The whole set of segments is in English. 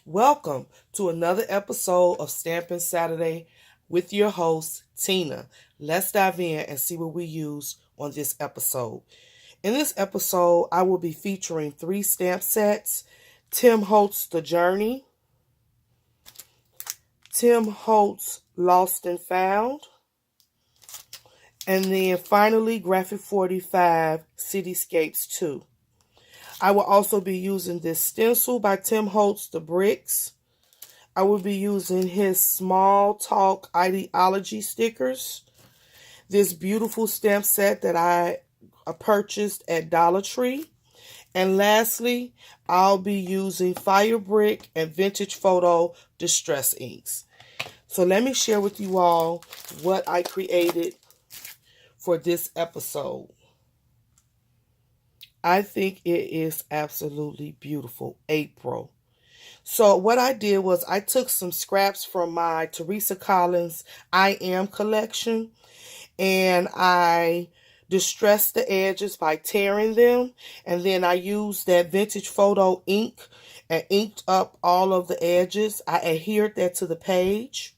Welcome to another episode of Stampin' Saturday with your host, Tina. Let's dive in and see what we use on this episode. In this episode, I will be featuring 3 stamp sets: Tim Holtz The Journey, Tim Holtz Lost and Found, and then finally Graphic 45 Cityscapes 2. I will also be using this stencil by Tim Holtz, The Bricks. I will be using his Small Talk Ideology stickers. This beautiful stamp set that I purchased at Dollar Tree. And lastly, I'll be using Fire Brick and Vintage Photo Distress inks. So let me share with you all what I created for this episode. I think it is absolutely beautiful. April. So what I did was I took some scraps from my Teresa Collins I Am collection, and I distressed the edges by tearing them, and then I used that Vintage Photo ink and inked up all of the edges. I adhered that to the page.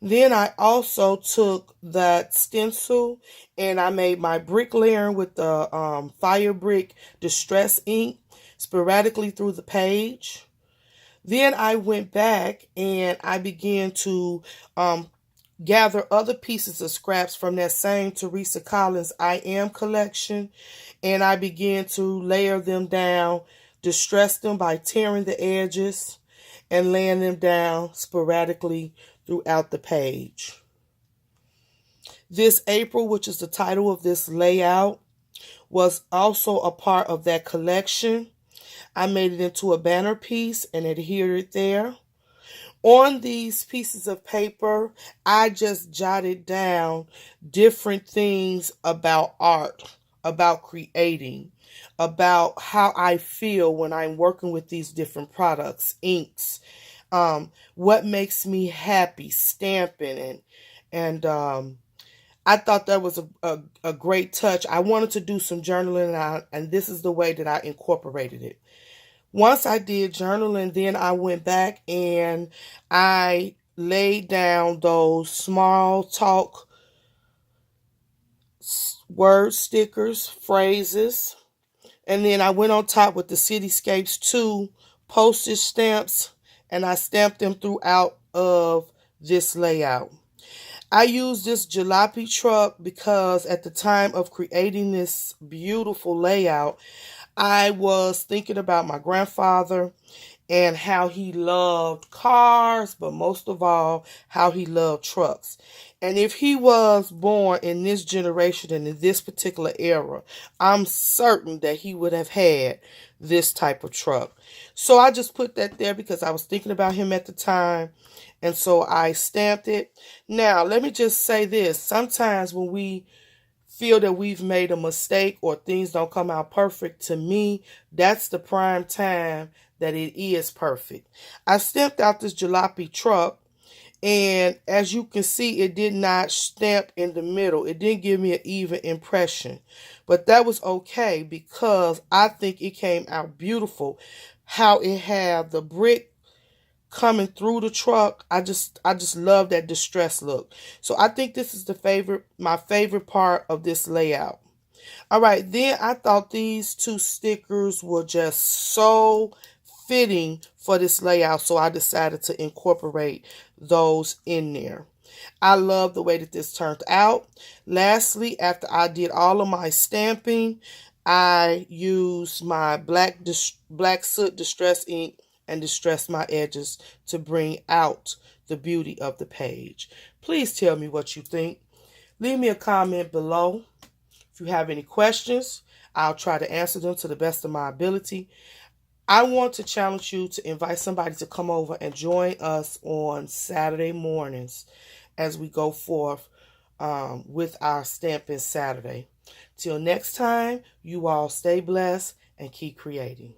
Then I also took that stencil and I made my brick layering with the Fire Brick Distress ink sporadically through the page. Then I went back and I began to gather other pieces of scraps from that same Teresa Collins I Am collection, and I began to layer them down, distress them by tearing the edges and laying them down sporadically throughout the page. This April, which is the title of this layout, was also a part of that collection. I made it into a banner piece and adhered it there. On these pieces of paper, I just jotted down different things about art, about creating, about how I feel when I'm working with these different products, inks, what makes me happy stamping, and I thought that was a great touch. I wanted to do some journaling, and this is the way that I incorporated it. Once I did journaling, then I went back and I laid down those Small Talk word stickers, phrases, and then I went on top with the Cityscapes 2 postage stamps, and I stamped them throughout of this layout. I used this jalopy truck because at the time of creating this beautiful layout, I was thinking about my grandfather and how he loved cars, but most of all, how he loved trucks. And if he was born in this generation and in this particular era, I'm certain that he would have had this type of truck. So I just put that there because I was thinking about him at the time. And so I stamped it. Now, let me just say this. Sometimes when we feel that we've made a mistake or things don't come out perfect, to me, that's the prime time that it is perfect. I stamped out this jalopy truck, and as you can see, it did not stamp in the middle. It didn't give me an even impression, but that was okay because I think it came out beautiful. How it had the brick coming through the truck. I just love that distress look. So I think this is my favorite part of this layout. All right, then I thought these 2 stickers were just so fitting for this layout, so I decided to incorporate those in there. I love the way that this turned out. Lastly, after I did all of my stamping, I used my black soot distress ink and distress my edges to bring out the beauty of the page. Please tell me what you think. Leave me a comment below. If you have any questions, I'll try to answer them to the best of my ability. I want to challenge you to invite somebody to come over and join us on Saturday mornings as we go forth with our Stampin' Saturday. Till next time, you all stay blessed and keep creating.